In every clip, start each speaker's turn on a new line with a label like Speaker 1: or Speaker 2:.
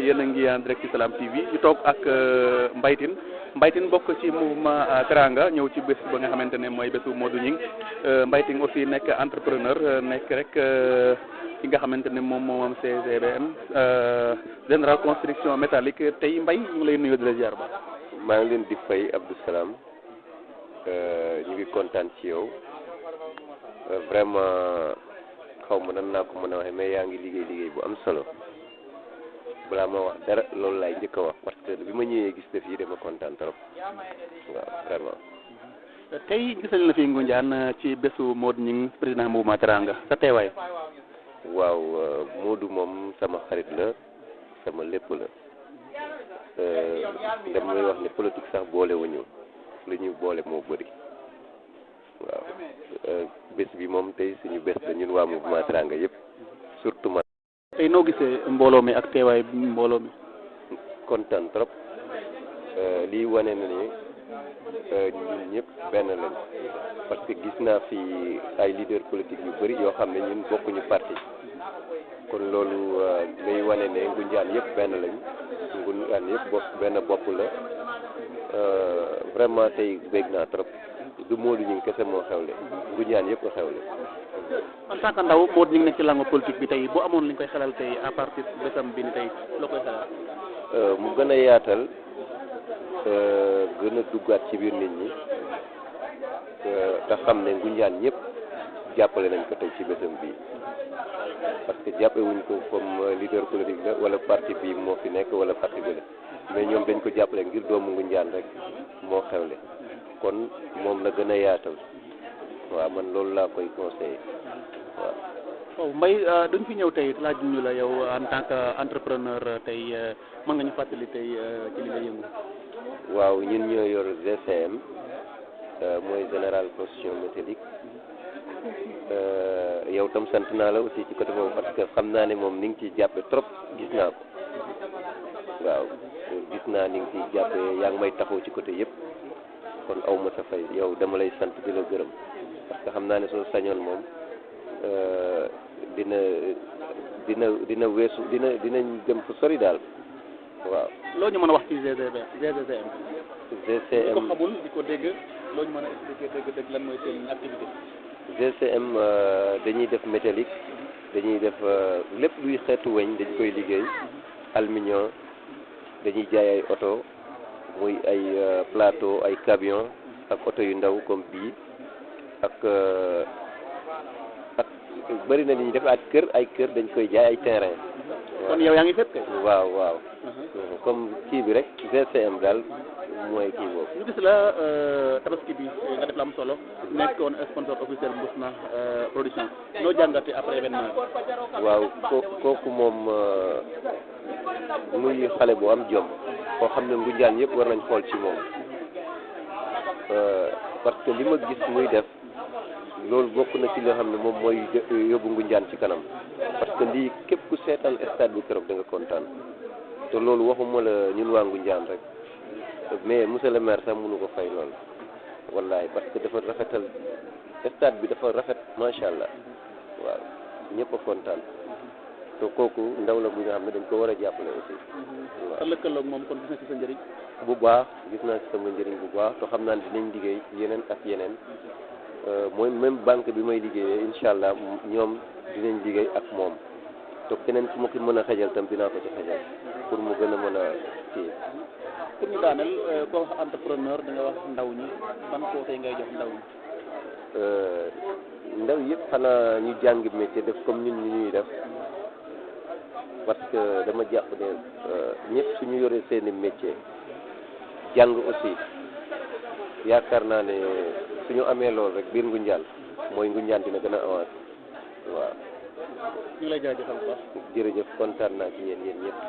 Speaker 1: yéen a ngi en direct ci Salam TV ñu toog ak Mbaye Tine bokk ci mouvement Teranga ñëw ci bés ba nga xamante ne mooy bésu Modou Gningue Mbaye Tine aussi nekk entrepreneur nekk rek ki nga xamante ne moom CGBM Général Construction Métallique tey Mbaye ñu ngi lay nuyu di la ziar ba.
Speaker 2: maa ngi leen di fay Abdou Salam ñu ngi kontaan ci yow vraiment xaw ma nan naa ko mën a waxee mais yaa ngi liggéey bu am solo balaa ma wax dara loolu laay njëkk a wax parce que bi ma ñëwee gis def yi dama kontaan trop waaw vraiment.
Speaker 1: tey gis nañ la fi Ngoundiane ci bésu Modou Gningue président mouvement Teranga sa teewaay.
Speaker 2: waaw Modou moom sama xarit la sama lépp la damay wax ne politique sax boole wuñu lu ñuy boole moo bëri waaw bés bi moom tey suñu bés la ñun waa mouvement Teranga yëpp surtout man.
Speaker 1: tey noo gisee mbooloo mi ak teewaay mbooloo mi.
Speaker 2: kontaan trop lii wane na ni ñun ñëpp benn lañ parce que gis naa fi ay leader politique yu bëri yoo xam ne ñun bokkuñu parti kon loolu day wane ne Ngoundiane yëpp benn lañ Ngoundiane yëpp benn bopp la vraiment tey bég naa trop du Modou Gningue kese moo xewle Ngoundiane yëpp a xewle.
Speaker 1: en tant que ndaw Modou Gningue nekk ci langue politique bi tey boo amoon li ñu koy xelal tey à partir bésam bi ni tey loo koy xelal.
Speaker 2: mu gën a yaatal gën a duggaat ci biir nit ñi te xam ne Ngoundiane ñëpp jàppale nañ ko tey ci bésam bii parce que jàppe wuñ ko comme leader politique la wala parti bii moo fi nekk wala parti bële mais ñoom dañ ko jàppale ngir doomu Ngoundiane rek moo xewle kon moom la gën a yaatal waaw man loolu laa koy conseillé waaw.
Speaker 1: waaw Mbaye dañ fi ñëw tey laaj ñu la yow en tant que entrepreneur tey mën nga ñu fàttali tey ci li nga yëngu.
Speaker 2: waaw ñun ñoo yor GCM mooy Général Construction Métallique yow tam sant naa la aussi ci côté boobu parce que xam naa ne moom ni nga ciy jàppe trop gis naa ko waaw gis naa ni nga ciy jàppe yaa ngi may taxaw ci côté yëpp kon aw ma sa fay yow dama lay sant di la gërëm parce que xam naa ne soo sañoon moom dina weesu dinañ dem fu sori daal waaw.
Speaker 1: loo ñu mën a wax ci GCM.
Speaker 2: GCM
Speaker 1: ko xamul di ko dégg loo ñu mën a expliquer dëgg lan mooy seen activité.
Speaker 2: GCM dañuy def métallique dañuy def lépp luy xeetu weñ dañ koy liggéey aluminium dañuy jaay ay oto muy ay plateau ay camion ak oto yu ndaw comme bii ak bëri na li ñuy def ak ay kër dañ koy jaay ay terrain.
Speaker 1: kon yow yaa ngi fépp kay.
Speaker 2: waaw comme kii bi rek GCM daal mooy kii boobu.
Speaker 1: ñu gis la tabaski bi nga def la am solo nekkoon sponsor officiel Mbousnakh production noo jàngate après événement bi.
Speaker 2: waaw kooku moom muy xale bu am jom koo xam ne Ngoundiane yëpp war nañ xool ci moom parce que li ma gis muy def loolu bokk na ci loo xam ne moom mooy yóbbu Ngoundiane ci kanam parce que lii képp ku seetaan stade bi keroog da nga kontaan te loolu waxuma la ñun waa Ngoundiane rek mais monsieur le maire sax mënu ko fay loolu wallahi parce que dafa rafetal stade bi dafa rafet macha allah waaw ñëpp a kontaan te kooku ndaw la bu nga xam ne dañ ko war a jàppale aussi. waaw
Speaker 1: sa lëkkaloog moom kon gis na ci sa njëriñ.
Speaker 2: bu baax gis naa ci sama njëriñ bu baax te xam naa ne dinañ liggéey yeneen ak yeneen mooy même banque bi may liggéeyee incha allah ñoom dinañ liggéey ak moom te keneen ku ma ko mën a xejal tam dinaa ko ci xejal pour mu gën a mën a kii.
Speaker 1: pour ñu daaneel koo wax entrepreneur da nga wax ndaw ñi ban conseil ngay jox ndaw ñi.
Speaker 2: ndaw yëpp xanaa ñu jàngi métier def comme ñun ñu ñuy def parce que dama jàpp ne ñëpp suñu yoree seeni métier jàng aussi yaakaar naa ne suñu amee loolu rek biir Ngoundiane mooy Ngoundiane dina gën a avancé waaw.
Speaker 1: ñu ngi lay jaajëfal bu baax.
Speaker 2: jërëjëf kontaan naa ci yéen ñëpp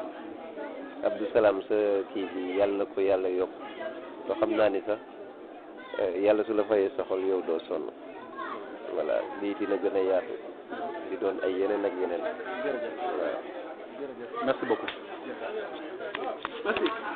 Speaker 2: Abdou Salam sa kii bi yàlla na ko yàlla yokk te xam naa ni sax yàlla su la fayee sa xol yow doo sonn voilà lii dina gën a yaatu di doon ay yeneen ak yeneen.
Speaker 1: jërëjëf
Speaker 2: waaw.
Speaker 1: jërëjëf merci beaucoup. merci.